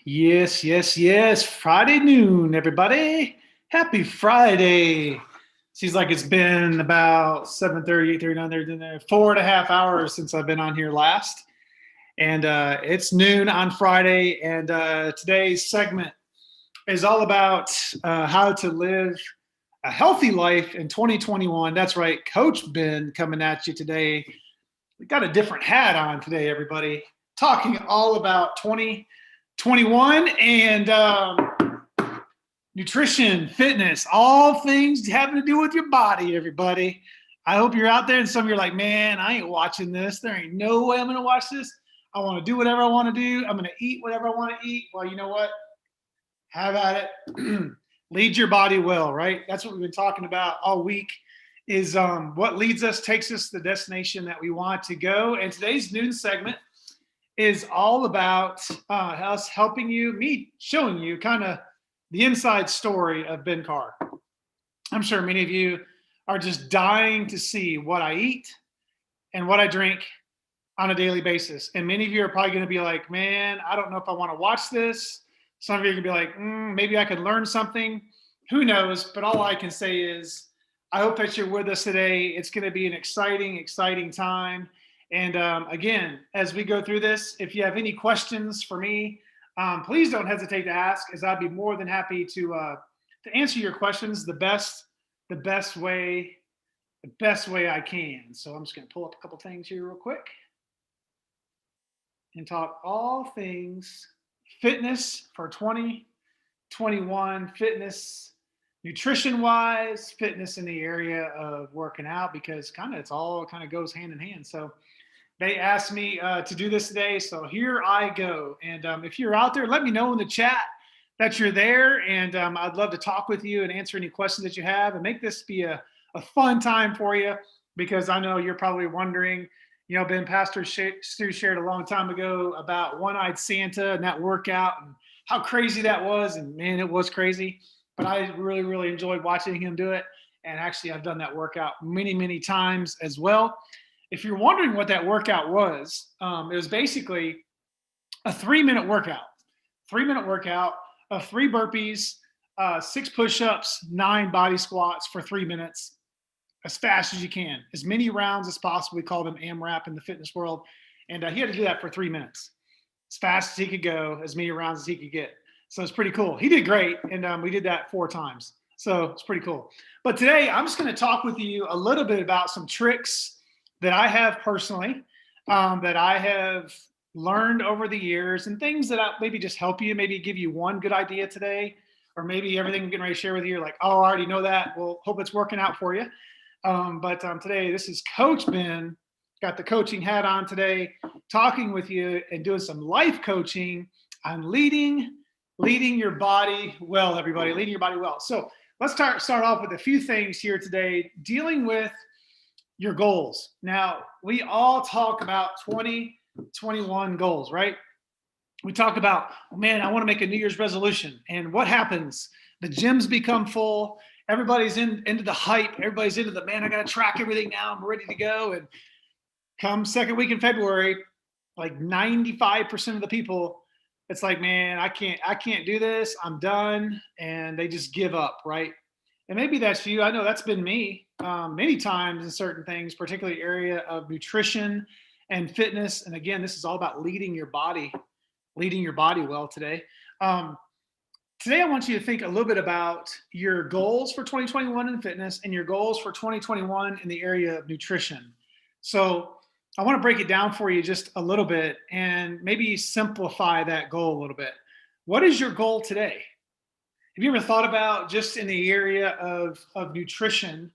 Yes, yes, yes. Friday noon, everybody. Happy Friday. Seems like it's been about 7:30, 8:30 down there, 4.5 hours since I've been on here last. And it's noon on Friday. And today's segment is all about how to live a healthy life in 2021. That's right. Coach Ben coming at you today. We got a different hat on today, everybody. Talking all about 2021 and nutrition, fitness, all things having to do with your body, everybody. I hope you're out there and some of you are like, man, I ain't watching this. There ain't no way I'm going to watch this. I want to do whatever I want to do. I'm going to eat whatever I want to eat. Well, you know what? Have at it. Lead your body well, right? That's what we've been talking about all week is what leads us, takes us to the destination that we want to go. And today's noon segment is all about us helping you, me showing you kind of the inside story of Ben Carr. I'm sure many of you are just dying to see what I eat and what I drink on a daily basis. And many of you are probably going to be like, man, I don't know if I want to watch this. Some of you are going to be like, maybe I could learn something. Who knows? But all I can say is, I hope that you're with us today. It's going to be an exciting, exciting time. And again, as we go through this, if you have any questions for me, please don't hesitate to ask, as I'd be more than happy to answer your questions the best way I can. So I'm just going to pull up a couple things here real quick and talk all things fitness for 2021, fitness nutrition wise, fitness in the area of working out, because kind of it's all kind of goes hand in hand. So they asked me to do this today, so here I go. And if you're out there, let me know in the chat that you're there, and I'd love to talk with you and answer any questions that you have and make this be a fun time for you, because I know you're probably wondering, you know, Ben, Pastor Stu shared a long time ago about One-Eyed Santa and that workout and how crazy that was. And man, it was crazy. But I really, really enjoyed watching him do it. And actually, I've done that workout many, many times as well. If you're wondering what that workout was, it was basically a 3-minute workout. 3-minute workout of 3 burpees, 6 push-ups, 9 body squats for 3 minutes, as fast as you can, as many rounds as possible. We call them AMRAP in the fitness world. And he had to do that for 3 minutes, as fast as he could go, as many rounds as he could get. So it's pretty cool. He did great. And we did that 4 times. So it's pretty cool. But today I'm just going to talk with you a little bit about some tricks that I have personally, that I have learned over the years, and things that I maybe just help you, maybe give you one good idea today, or maybe everything I'm getting ready to share with you, like, oh, I already know that. Well, hope it's working out for you. But today, this is Coach Ben, got the coaching hat on today, talking with you and doing some life coaching on leading your body well, everybody, leading your body well. So let's start off with a few things here today, dealing with your goals. Now, we all talk about 2021 goals, right? We talk about, oh, man, I want to make a New Year's resolution. And what happens? The gyms become full. Everybody's into the hype. Everybody's into the, man, I got to track everything now. I'm ready to go. And come second week in February, like 95% of the people, it's like, man, I can't do this. I'm done. And they just give up, right? And maybe that's you. I know that's been me many times in certain things, particularly area of nutrition and fitness. And again, this is all about leading your body well today. Today, I want you to think a little bit about your goals for 2021 in fitness and your goals for 2021 in the area of nutrition. So I want to break it down for you just a little bit and maybe simplify that goal a little bit. What is your goal today? Have you ever thought about, just in the area of nutrition,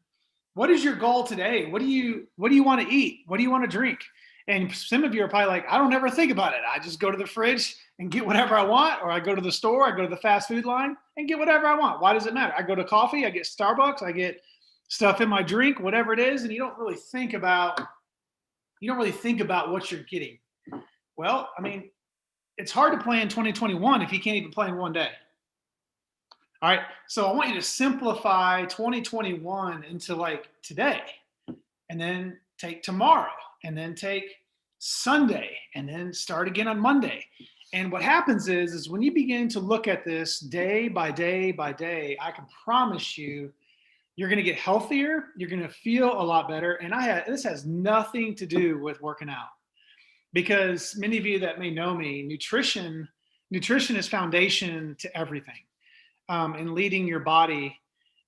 what is your goal today? What do you want to eat? What do you want to drink? And some of you are probably like, I don't ever think about it. I just go to the fridge and get whatever I want, or I go to the store, I go to the fast food line and get whatever I want. Why does it matter? I go to coffee, I get Starbucks, I get stuff in my drink, whatever it is, and you don't really think about what you're getting. Well, I mean, it's hard to plan 2021 if you can't even plan one day. All right. So I want you to simplify 2021 into like today, and then take tomorrow, and then take Sunday, and then start again on Monday. And what happens is when you begin to look at this day by day by day, I can promise you, you're going to get healthier. You're going to feel a lot better. And this has nothing to do with working out, because many of you that may know me, nutrition is foundation to everything, and leading your body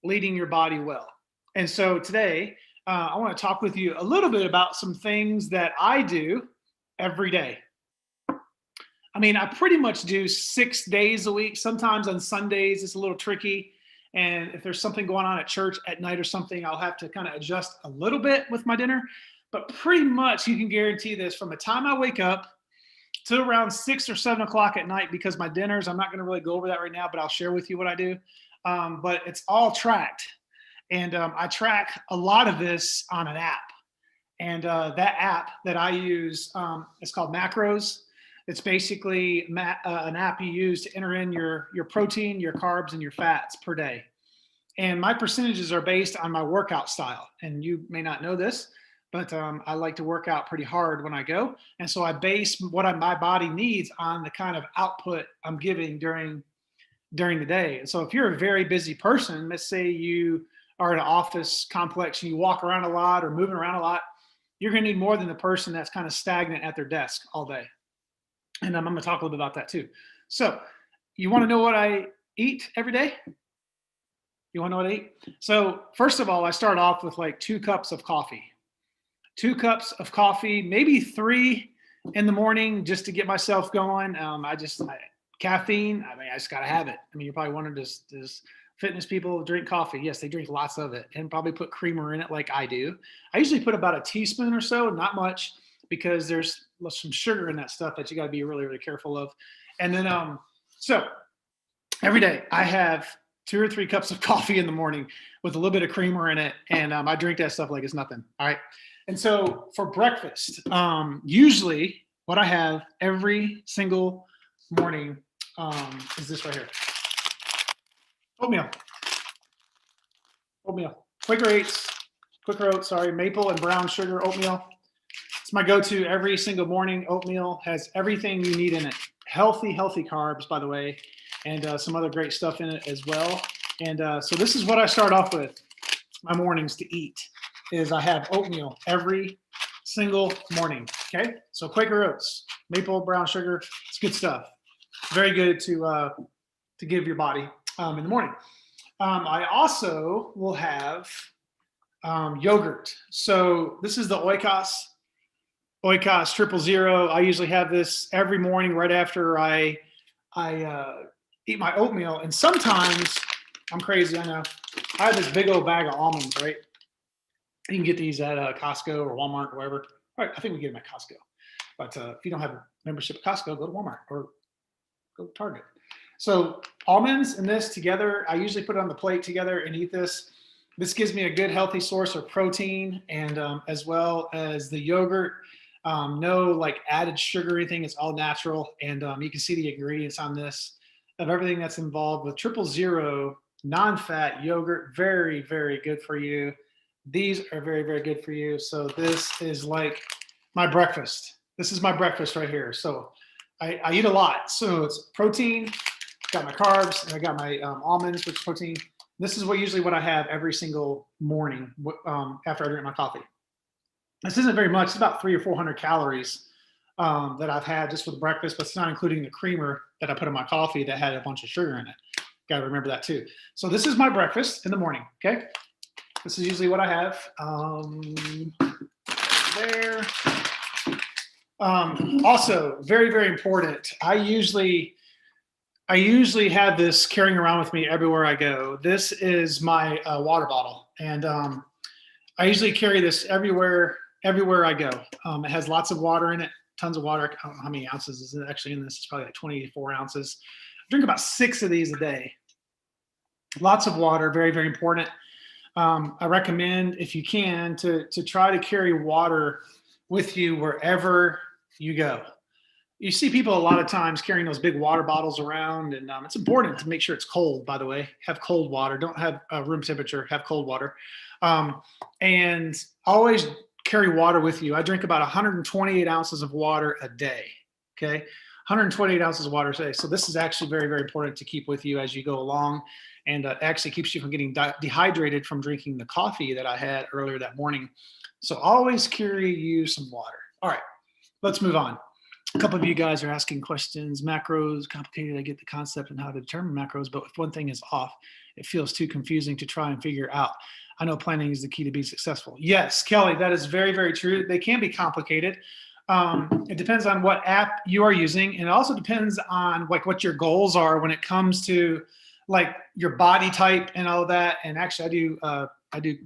well. And so today, I want to talk with you a little bit about some things that I do every day. I mean, I pretty much do 6 days a week. Sometimes on Sundays, it's a little tricky. And if there's something going on at church at night or something, I'll have to kind of adjust a little bit with my dinner. But pretty much you can guarantee this from the time I wake up to around 6 or 7 o'clock at night, because my dinners, I'm not going to really go over that right now, but I'll share with you what I do. But it's all tracked. And I track a lot of this on an app. And that app that I use, is called Macros. It's basically an app you use to enter in your protein, your carbs, and your fats per day. And my percentages are based on my workout style. And you may not know this, but I like to work out pretty hard when I go. And so I base my body needs on the kind of output I'm giving during the day. And so if you're a very busy person, let's say you are in an office complex and you walk around a lot or moving around a lot, you're going to need more than the person that's kind of stagnant at their desk all day. And I'm going to talk a little bit about that too. So you want to know what I eat every day? You want to know what I eat? So first of all, I start off with like 2 cups of coffee. 2 cups of coffee, maybe 3 in the morning, just to get myself going. Caffeine, I mean, I just got to have it. I mean, you're probably wondering, does fitness people drink coffee? Yes, they drink lots of it, and probably put creamer in it like I do. I usually put about a teaspoon or so, not much, because there's some sugar in that stuff that you got to be really, really careful of. And then, so every day I have 2 or 3 cups of coffee in the morning with a little bit of creamer in it. And I drink that stuff like it's nothing. All right. And so for breakfast, usually what I have every single morning is this right here. Oatmeal. Quaker oats, maple and brown sugar oatmeal. It's my go-to every single morning. Oatmeal has everything you need in it. Healthy carbs, by the way, and some other great stuff in it as well. And so this is what I start off with my mornings to eat, is I have oatmeal every single morning. Okay, so Quaker oats, maple, brown sugar, it's good stuff. Very good to give your body in the morning. I also will have yogurt. So this is the Oikos 000. I usually have this every morning right after I eat my oatmeal. And sometimes, I'm crazy, I know, I have this big old bag of almonds, right? You can get these at Costco or Walmart or wherever. All right, I think we get them at Costco. But if you don't have a membership at Costco, go to Walmart or go to Target. So almonds and this together, I usually put it on the plate together and eat this. This gives me a good healthy source of protein, and as well as the yogurt. No like added sugar or anything. It's all natural. And you can see the ingredients on this of everything that's involved with 000 non-fat yogurt. Very, very good for you. These are very, very good for you. So this is like my breakfast. This is my breakfast right here. So I eat a lot. So it's protein, got my carbs, and I got my almonds, which is protein. This is usually what I have every single morning after I drink my coffee. This isn't very much. It's about 300 or 400 calories that I've had just with breakfast, but it's not including the creamer that I put in my coffee that had a bunch of sugar in it. Got to remember that too. So this is my breakfast in the morning. Okay, this is usually what I have. There. Also, very, very important. I usually have this carrying around with me everywhere I go. This is my water bottle, and I usually carry this everywhere I go. It has lots of water in it, tons of water. I don't know how many ounces is it actually in this. It's probably like 24 ounces. I drink about 6 of these a day. Lots of water, very, very important. I recommend, if you can, to try to carry water with you wherever you go. you see people a lot of times carrying those big water bottles around, and it's important to make sure it's cold. By the way, have cold water. Don't have room temperature. Have cold water, um, and always carry water with you. I drink about 128 ounces of water a day. Okay, 128 ounces of water a day. So this is actually very, very important to keep with you as you go along, and actually keeps you from getting dehydrated from drinking the coffee that I had earlier that morning. So always carry you some water. All right, let's move on. A couple of you guys are asking questions. Macros, complicated. I get the concept and how to determine macros, but if one thing is off, it feels too confusing to try and figure out. I know planning is the key to be successful. Yes, Kelly, that is very, very true. They can be complicated. It depends on what app you are using, and it also depends on like what your goals are when it comes to like your body type and all of that. And actually, I do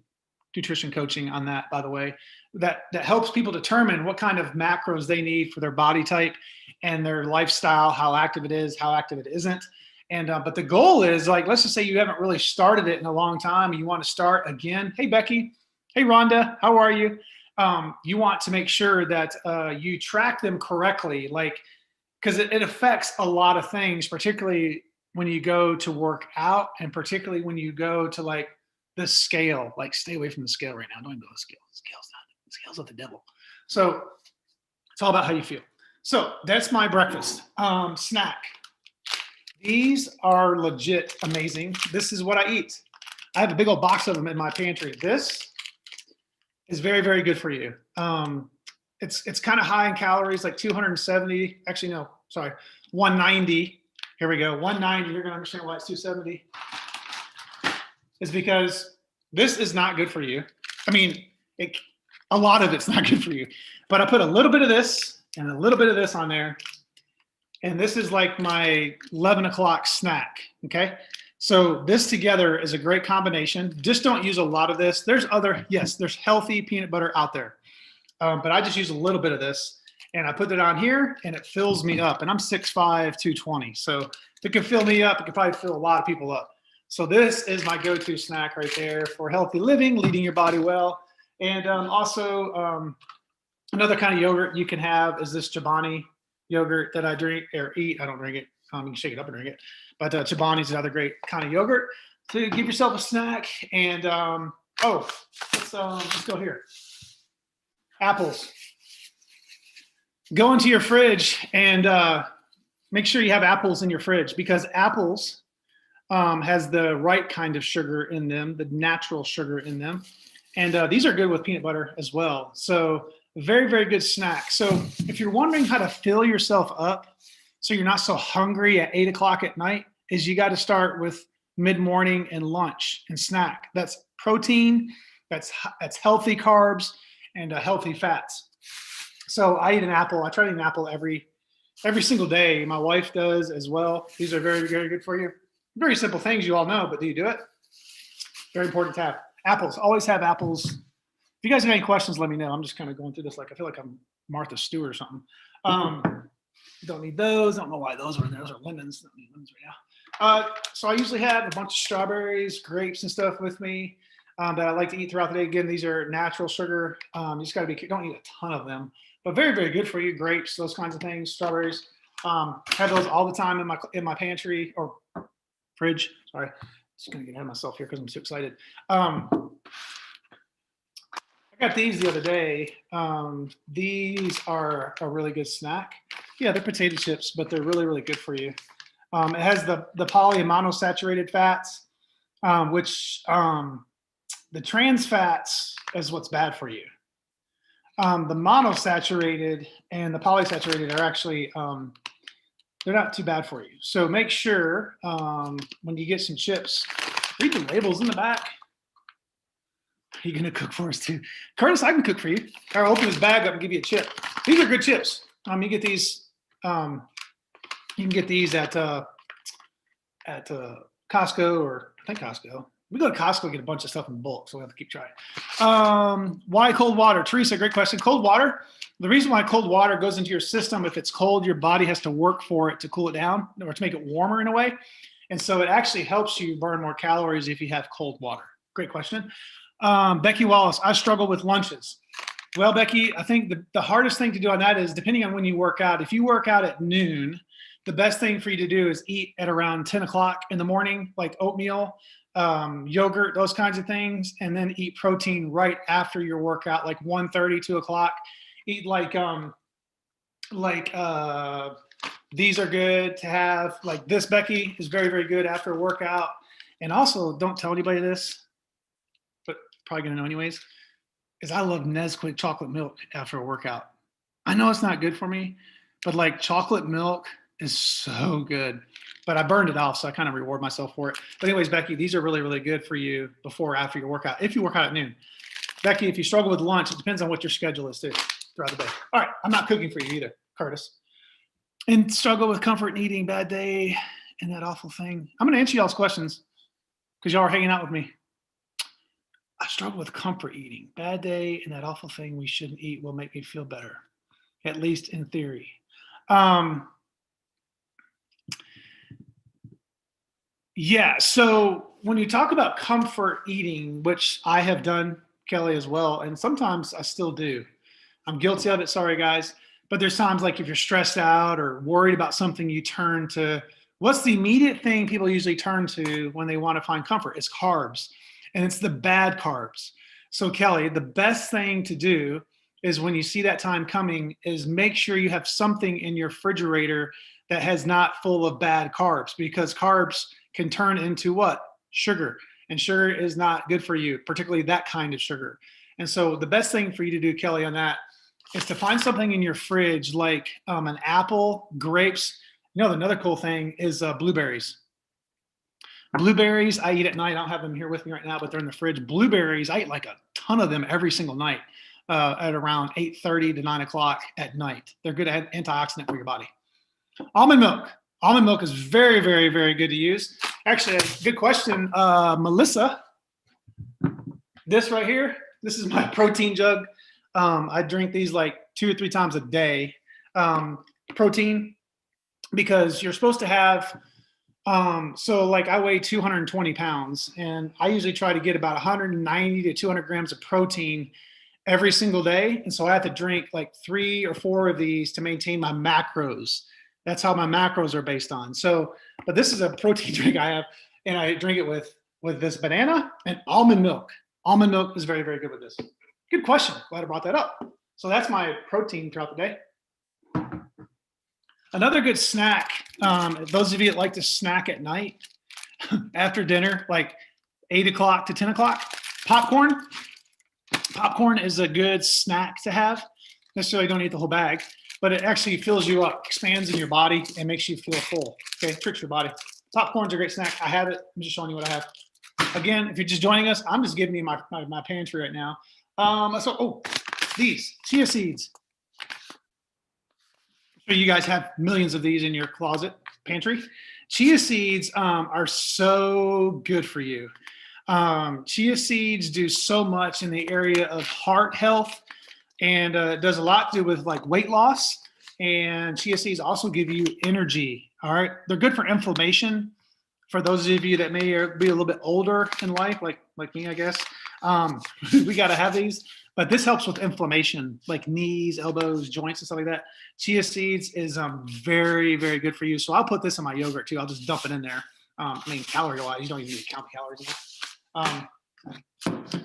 nutrition coaching on that, by the way, that helps people determine what kind of macros they need for their body type and their lifestyle, how active it is, how active it isn't. And but the goal is like, let's just say you haven't really started it in a long time and you want to start again. Hey, Becky. Hey, Rhonda. How are you? You want to make sure that you track them correctly, like, because it affects a lot of things, particularly when you go to work out and particularly when you go to like the scale. Like, stay away from the scale right now. Don't even go to the scale. The scale's not the devil. So it's all about how you feel. So that's my breakfast snack. These are legit amazing. This is what I eat. I have a big old box of them in my pantry. This is very, very good for you. It's kind of high in calories, like 270. Actually, no, sorry, 190. Here we go, 190. You're gonna understand why it's 270. Is because this is not good for you. I mean, a lot of it's not good for you. But I put a little bit of this and a little bit of this on there. And this is like my 11 o'clock snack, okay? So this together is a great combination. Just don't use a lot of this. There's healthy peanut butter out there. But I just use a little bit of this. And I put it on here, and it fills me up. And I'm 6'5", 220. So if it can fill me up, it can probably fill a lot of people up. So this is my go-to snack right there for healthy living, leading your body well. And also another kind of yogurt you can have is this Chobani yogurt that I drink or eat. I don't drink it. You can shake it up and drink it. But Chobani is another great kind of yogurt to give yourself a snack. And let's go here. Apples. Go into your fridge and make sure you have apples in your fridge, because apples has the right kind of sugar in them, the natural sugar in them. And these are good with peanut butter as well. So very, very good snack. So if you're wondering how to fill yourself up so you're not so hungry at 8 o'clock at night, is you got to start with mid-morning and lunch and snack. That's protein, that's healthy carbs, and healthy fats. So I eat an apple. I try to eat an apple every single day. My wife does as well. These are very, very good for you. Very simple things you all know, but do you do it? Very important to have. Apples. Always have apples. If you guys have any questions, let me know. I'm just kind of going through this like I feel like I'm Martha Stewart or something. Don't need those. I don't know why those are there. Those are lemons. Don't need lemons right now. So I usually have a bunch of strawberries, grapes, and stuff with me that I like to eat throughout the day. Again, these are natural sugar. You just got to don't eat a ton of them, but very, very good for you. Grapes, those kinds of things. Strawberries. Have those all the time in my pantry or fridge. Sorry, just gonna get ahead of myself here because I'm too excited. I got these the other day. These are a really good snack. Yeah, they're potato chips, but they're really, really good for you. It has the poly and monosaturated fats, which the trans fats is what's bad for you. The monosaturated and the polysaturated are actually they're not too bad for you. So make sure when you get some chips, read the labels in the back. Are you gonna cook for us too? Curtis, I can cook for you. I'll open this bag up and give you a chip. These are good chips. You get these. You can get these at Costco, or I think Costco. We go to Costco and get a bunch of stuff in bulk, so we have to keep trying. Why cold water? Teresa, great question. Cold water. The reason why cold water goes into your system, if it's cold, your body has to work for it to cool it down or to make it warmer in a way. And so it actually helps you burn more calories if you have cold water. Great question. Becky Wallace, I struggle with lunches. Well, Becky, I think the hardest thing to do on that is depending on when you work out. If you work out at noon, the best thing for you to do is eat at around 10 o'clock in the morning, like oatmeal, yogurt, those kinds of things, and then eat protein right after your workout, like 1:30, 2 o'clock. Eat like these are good to have. Like this, Becky, is very, very good after a workout. And also, don't tell anybody this, but probably gonna know anyways, is I love Nesquik chocolate milk after a workout. I know it's not good for me, but like chocolate milk is so good. But I burned it off, so I kind of reward myself for it. But anyways, Becky, these are really, really good for you before or after your workout, if you work out at noon. Becky, if you struggle with lunch, it depends on what your schedule is too throughout the day. All right, I'm not cooking for you either, Curtis. And struggle with comfort and eating, bad day, and that awful thing. I'm going to answer y'all's questions because y'all are hanging out with me. I struggle with comfort eating. Bad day and that awful thing we shouldn't eat will make me feel better, at least in theory. Yeah, so when you talk about comfort eating, which I have done, Kelly, as well, and sometimes I still do. I'm guilty of it, sorry guys. But there's times like if you're stressed out or worried about something, you turn to what's the immediate thing people usually turn to when they want to find comfort? It's carbs, and it's the bad carbs. So, Kelly, the best thing to do is when you see that time coming, is make sure you have something in your refrigerator that has not full of bad carbs, because carbs can turn into what? Sugar. And sugar is not good for you, particularly that kind of sugar. And so the best thing for you to do, Kelly, on that is to find something in your fridge like an apple, grapes. You know, another cool thing is blueberries. Blueberries I eat at night. I don't have them here with me right now, but they're in the fridge. Blueberries, I eat like a ton of them every single night at around 8:30 to 9 o'clock at night. They're good antioxidant for your body. Almond milk. Almond milk is very, very, very good to use. Actually, a good question, Melissa. This right here, this is my protein jug. I drink these like 2 or 3 times a day. Protein, because you're supposed to have, so like I weigh 220 pounds, and I usually try to get about 190 to 200 grams of protein every single day. And so I have to drink like 3 or 4 of these to maintain my macros. That's how my macros are based on. So, but this is a protein drink I have, and I drink it with this banana and almond milk. Almond milk is very, very good with this. Good question. Glad I brought that up. So that's my protein throughout the day. Another good snack, those of you that like to snack at night after dinner, like 8 o'clock to 10 o'clock, popcorn. Popcorn is a good snack to have. Necessarily don't eat the whole bag, but it actually fills you up, expands in your body, and makes you feel full. Okay, tricks your body. Popcorn's a great snack. I have it. I'm just showing you what I have. Again, if you're just joining us, I'm just giving you my pantry right now. These chia seeds. So you guys have millions of these in your closet, pantry. Chia seeds are so good for you. Chia seeds do so much in the area of heart health, and it does a lot to do with like weight loss. And chia seeds also give you energy. All right, they're good for inflammation. For those of you that may be a little bit older in life, like me, I guess, we got to have these. But this helps with inflammation, like knees, elbows, joints, and stuff like that. Chia seeds is very, very good for you. So I'll put this in my yogurt too. I'll just dump it in there. Calorie-wise, you don't even need to count the calories.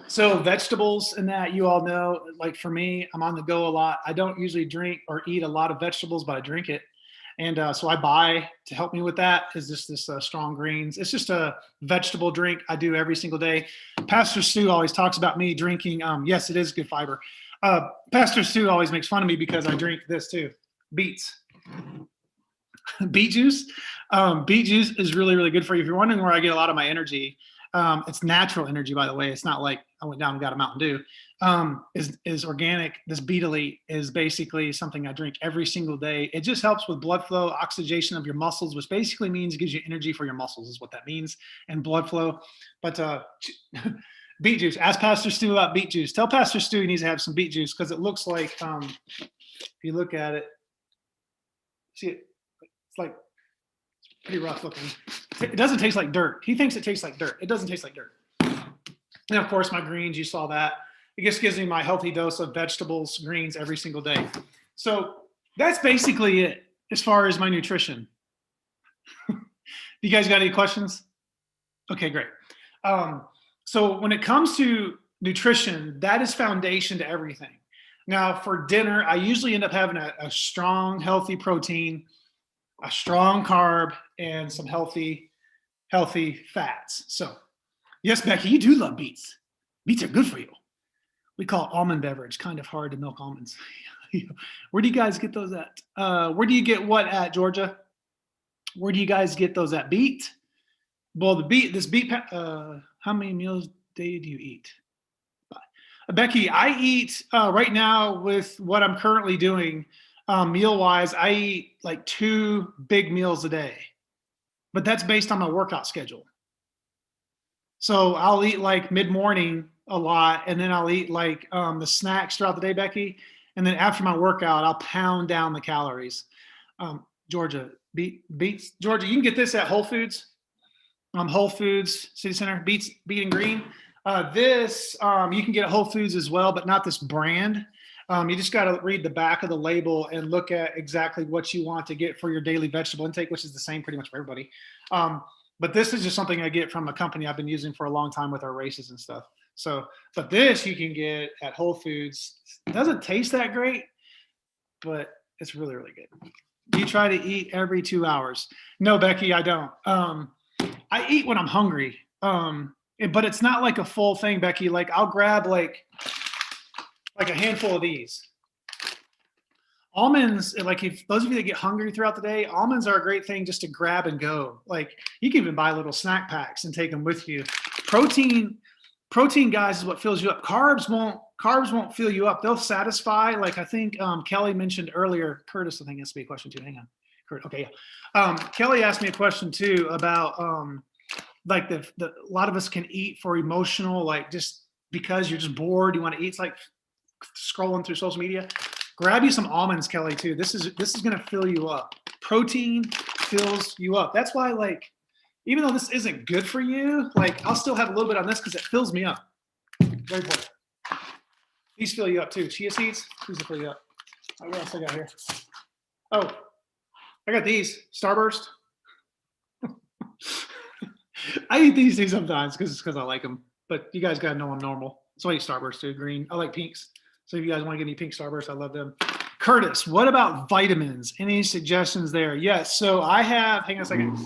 So vegetables in that, you all know, like for me, I'm on the go a lot. I don't usually drink or eat a lot of vegetables, but I drink it. And so I buy, to help me with that, is just this Strong Greens. It's just a vegetable drink I do every single day. Pastor Stu always talks about me drinking. Yes, it is good fiber. Pastor Stu always makes fun of me because I drink this too, beets. Beet juice. Beet juice is really, really good for you. If you're wondering where I get a lot of my energy, it's natural energy, by the way. It's not like I went down and got a Mountain Dew. Is organic. This Beet Elite is basically something I drink every single day. It just helps with blood flow, oxygenation of your muscles, which basically means it gives you energy for your muscles, is what that means, and blood flow. But beet juice. Ask Pastor Stu about beet juice. Tell Pastor Stu he needs to have some beet juice, because it looks like, if you look at it, see it, it's like pretty rough looking. It doesn't taste like dirt. He thinks it tastes like dirt. It doesn't taste like dirt. And of course, my greens, you saw that. it just gives me my healthy dose of vegetables, greens every single day. So that's basically it as far as my nutrition. You guys got any questions? Okay, great. Um, so when it comes to nutrition, that is foundation to everything. Now, for dinner, I usually end up having a strong, healthy protein, a strong carb, and some healthy fats. So, yes, Becky, you do love beets. Beets are good for you. We call almond beverage kind of hard to milk almonds. Where do you guys get those at? Where do you get what at, Georgia? Where do you guys get those at? Beet? Well, this beet, how many meals a day do you eat? Becky, I eat right now with what I'm currently doing meal wise, I eat like 2 big meals a day, but that's based on my workout schedule. So I'll eat like mid morning a lot, and then I'll eat like the snacks throughout the day, Becky. And then after my workout, I'll pound down the calories. Georgia, beets. Georgia, you can get this at Whole Foods. Whole Foods City Center, beet and green. This you can get at Whole Foods as well, but not this brand. You just got to read the back of the label and look at exactly what you want to get for your daily vegetable intake, which is the same pretty much for everybody. But this is just something I get from a company I've been using for a long time with our races and stuff. So, but this you can get at Whole Foods. It doesn't taste that great, but it's really, really good. Do you try to eat every 2 hours? No, Becky, I don't. I eat when I'm hungry, but it's not like a full thing, Becky. Like I'll grab like a handful of these. Almonds, like if those of you that get hungry throughout the day, almonds are a great thing just to grab and go. Like you can even buy little snack packs and take them with you. Protein, guys, is what fills you up. Carbs won't fill you up. They'll satisfy. Like I think Kelly mentioned earlier. Curtis, I think has to be a question too. Hang on. Kurt, okay. Kelly asked me a question too about like the a lot of us can eat for emotional, like just because you're just bored, you want to eat. It's like scrolling through social media. Grab you some almonds, Kelly, too. This is gonna fill you up. Protein fills you up. That's why, like, even though this isn't good for you, like I'll still have a little bit on this because it fills me up. Very important. These fill you up too. Chia seeds, these will fill you up. What else I got here? Oh, I got these Starburst. I eat these things sometimes because I like them. But you guys gotta know I'm normal. So I eat Starburst too. Green. I like pinks. So if you guys want to get any pink Starburst, I love them. Curtis, what about vitamins? Any suggestions there? Yes. So I have. Hang on a second.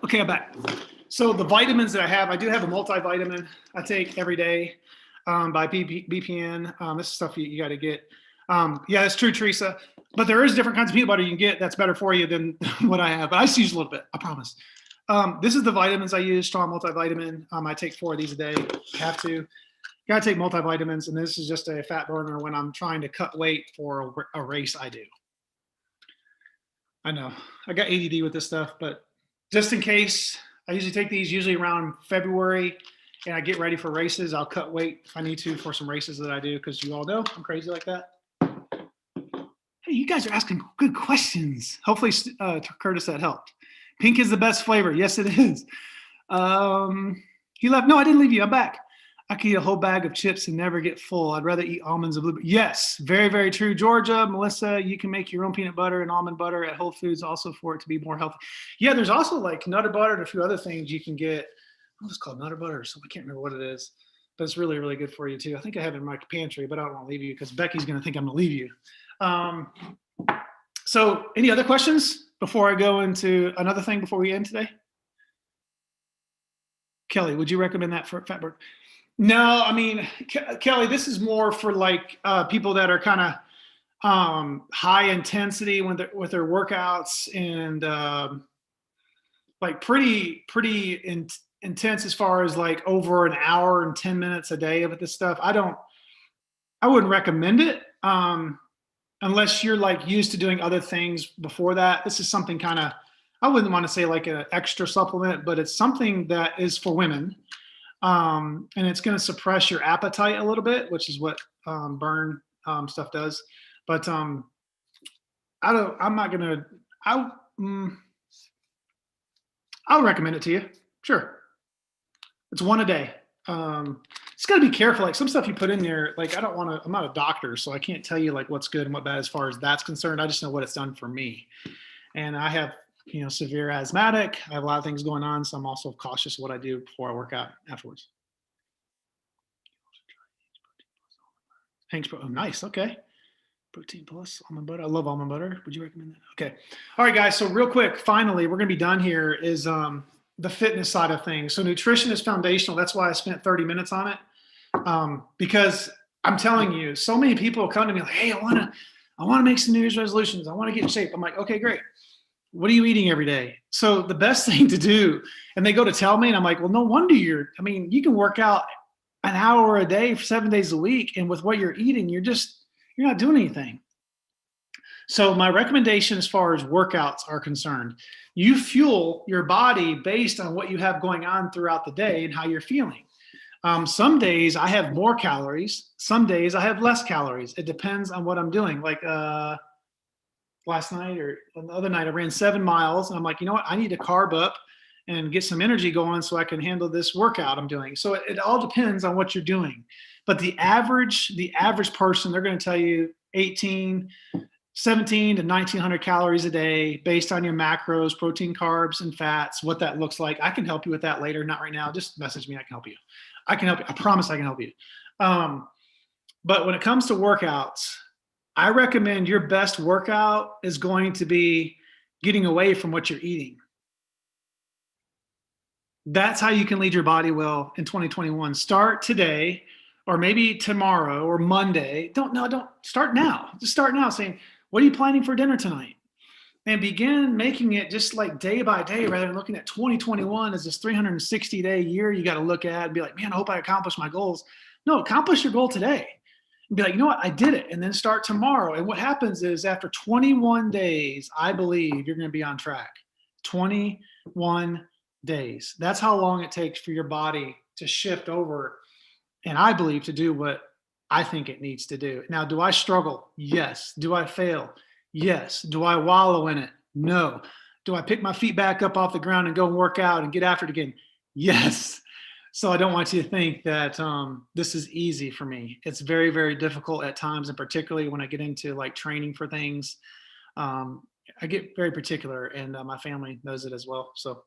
Okay, I'm back. So the vitamins that I do have a multivitamin I take every day by BPN. This is stuff you got to get. Yeah, it's true, Teresa. But there is different kinds of peanut butter you can get that's better for you than what I have. But I just use a little bit, I promise. This is the vitamins I use, strong multivitamin. I take 4 of these a day. I have to. Got to take multivitamins, and this is just a fat burner when I'm trying to cut weight for a race I do. I know. I got ADD with this stuff, but just in case, I usually take these usually around February, and I get ready for races. I'll cut weight if I need to for some races that I do, because you all know I'm crazy like that. Hey, you guys are asking good questions. Hopefully, Curtis, that helped. Pink is the best flavor. Yes, it is. He left. No, I didn't leave you. I'm back. I could eat a whole bag of chips and never get full. I'd rather eat almonds and blueberries. Yes, very, very true. Georgia, Melissa, you can make your own peanut butter and almond butter at Whole Foods also for it to be more healthy. Yeah, there's also like Nutter butter and a few other things you can get. What is it called? Nutter butter or something. I can't remember what it is. But it's really, really good for you too. I think I have it in my pantry, but I don't want to leave you because Becky's going to think I'm going to leave you. So any other questions before I go into another thing before we end today? Kelly, would you recommend that for fat burn? No, I mean, Kelly, this is more for like people that are kind of high intensity with their workouts and like pretty intense as far as like over an hour and 10 minutes a day of this stuff. I wouldn't recommend it unless you're like used to doing other things before that. This is something kind of, I wouldn't want to say like an extra supplement, but it's something that is for women. And it's going to suppress your appetite a little bit, which is what burn stuff does. But I'm not going to, I, mm, I'll recommend it to you. Sure. It's one a day. Just got to be careful. Like some stuff you put in there, like I don't want to, I'm not a doctor, so I can't tell you like what's good and what bad as far as that's concerned. I just know what it's done for me. And I have, severe asthmatic. I have a lot of things going on. So I'm also cautious of what I do before I work out afterwards. Hank's oh, nice. Okay. Protein plus almond butter. I love almond butter. Would you recommend that? Okay. All right, guys. So real quick, finally, we're going to be done here is the fitness side of things. So nutrition is foundational. That's why I spent 30 minutes on it. Because I'm telling you, so many people come to me like, hey, I want to make some New Year's resolutions. I want to get in shape. I'm like, okay, great. What are you eating every day? So the best thing to do, and they go to tell me, and I'm like, well, no wonder you can work out an hour a day for 7 days a week. And with what you're eating, you're not doing anything. So my recommendation as far as workouts are concerned, you fuel your body based on what you have going on throughout the day and how you're feeling. Some days I have more calories. Some days I have less calories. It depends on what I'm doing. Like last night or the other night, I ran 7 miles, and I'm like, you know what? I need to carb up and get some energy going so I can handle this workout I'm doing. So it all depends on what you're doing. But the average person, they're going to tell you 17 to 1900 calories a day based on your macros, protein, carbs, and fats, what that looks like. I can help you with that later. Not right now. Just message me. I can help you. I can help you. I promise I can help you. But when it comes to workouts, I recommend your best workout is going to be getting away from what you're eating. That's how you can lead your body well in 2021. Start today, or maybe tomorrow or Monday. Don't start now. Just start now saying, what are you planning for dinner tonight? And begin making it just like day by day rather than looking at 2021 as this 360-day year you got to look at and be like, man, I hope I accomplish my goals. No, accomplish your goal today. And be like, you know what, I did it. And then start tomorrow. And what happens is after 21 days, I believe you're going to be on track. 21 days. That's how long it takes for your body to shift over. And I believe to do what I think it needs to do. Now, do I struggle? Yes. Do I fail? Yes. Do I wallow in it? No. Do I pick my feet back up off the ground and go and work out and get after it again? Yes. So I don't want you to think that this is easy for me. It's very, very difficult at times, and particularly when I get into like training for things, I get very particular, and my family knows it as well. So,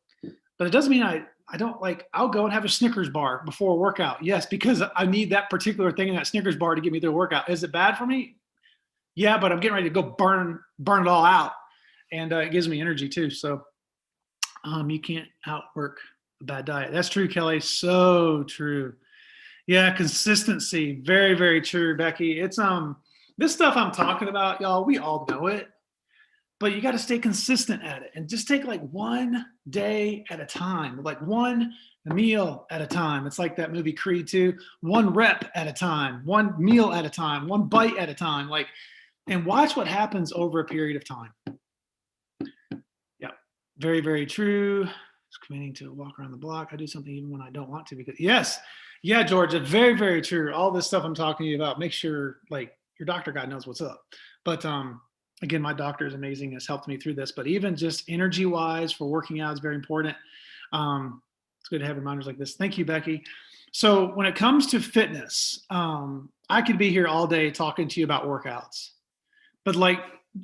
but it doesn't mean I don't like, I'll go and have a Snickers bar before a workout. Yes, because I need that particular thing in that Snickers bar to get me through a workout. Is it bad for me? Yeah, but I'm getting ready to go burn it all out. And it gives me energy too. So you can't outwork a bad diet. That's true, Kelly. So true. Yeah, consistency. Very, very true, Becky. It's this stuff I'm talking about, y'all, we all know it. But you got to stay consistent at it and just take like one day at a time, like one meal at a time. It's like that movie Creed 2, one rep at a time, one meal at a time, one bite at a time. Like, and watch what happens over a period of time. Yeah, very, very true. It's committing to walk around the block. I do something even when I don't want to because yes. Yeah, Georgia, very, very true. All this stuff I'm talking to you about, make sure like your doctor guy knows what's up. But again, my doctor is amazing, has helped me through this, but even just energy wise for working out is very important. It's good to have reminders like this. Thank you, Becky. So when it comes to fitness, I could be here all day talking to you about workouts, but like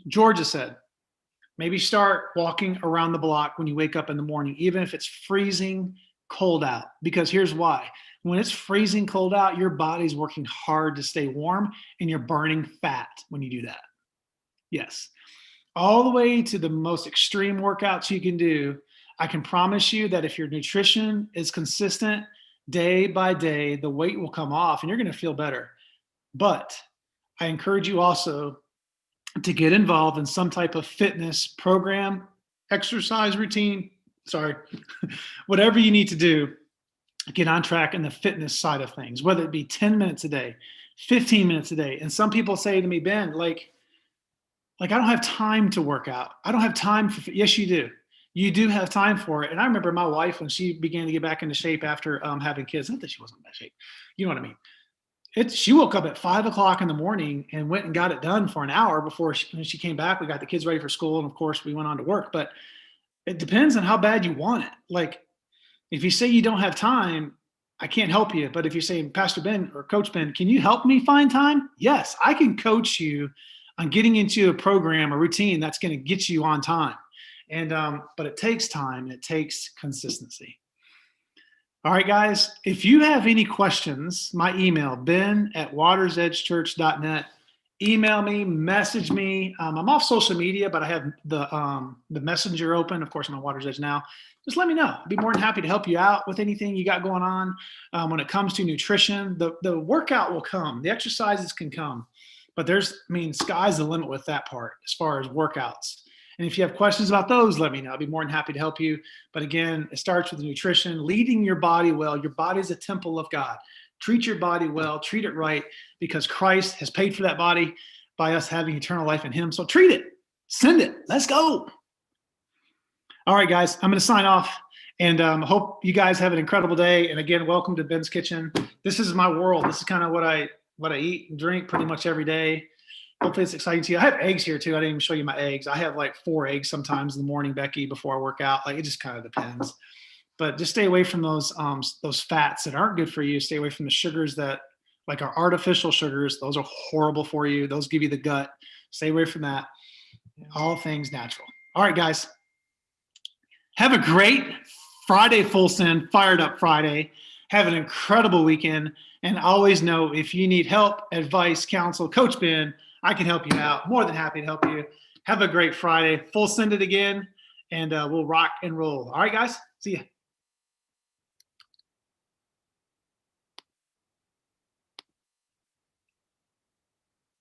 Georgia said, maybe start walking around the block when you wake up in the morning, even if it's freezing cold out, because here's why. When it's freezing cold out, your body's working hard to stay warm and you're burning fat when you do that. Yes. All the way to the most extreme workouts you can do. I can promise you that if your nutrition is consistent day by day, the weight will come off and you're going to feel better. But I encourage you also to get involved in some type of fitness program, exercise routine, whatever you need to do, get on track in the fitness side of things, whether it be 10 minutes a day, 15 minutes a day. And some people say to me, Ben, like I don't have time to work out. I don't have time for, yes, you do. you do have time for it. And I remember my wife, when she began to get back into shape after having kids, not that she wasn't in bad shape, you know what I mean? She woke up at 5 o'clock in the morning and went and got it done for an hour before when she came back. We got the kids ready for school. And of course we went on to work, but it depends on how bad you want it. Like if you say you don't have time, I can't help you. But if you're saying, Pastor Ben or Coach Ben, can you help me find time? Yes, I can coach you on getting into a program, a routine that's going to get you on time. And but it takes time and it takes consistency. All right, guys, if you have any questions, my email, ben@watersedgechurch.net. Email me, message me. I'm off social media, but I have the messenger open. Of course, I'm on Water's Edge now. Just let me know. I'd be more than happy to help you out with anything you got going on. When it comes to nutrition, the workout will come. The exercises can come. But sky's the limit with that part as far as workouts. And if you have questions about those, let me know. I'll be more than happy to help you. But again, it starts with nutrition, leading your body well. Your body is a temple of God. Treat your body well, treat it right, because Christ has paid for that body by us having eternal life in him. So treat it, send it, let's go. All right, guys, I'm going to sign off, and hope you guys have an incredible day. And again, welcome to Ben's Kitchen. This is my world. This is kind of what I eat and drink pretty much every day. Hopefully it's exciting to you. I have eggs here too. I didn't even show you my eggs. I have like 4 eggs sometimes in the morning, Becky, before I work out. Like it just kind of depends. But just stay away from those fats that aren't good for you. Stay away from the sugars that like are artificial sugars. Those are horrible for you. Those give you the gut. Stay away from that. All things natural. All right, guys. Have a great Friday, Full Send, Fired Up Friday. Have an incredible weekend. And always know, if you need help, advice, counsel, Coach Ben, I can help you out. More than happy to help you. Have a great Friday. Full Send it again, and we'll rock and roll. All right, guys. See ya.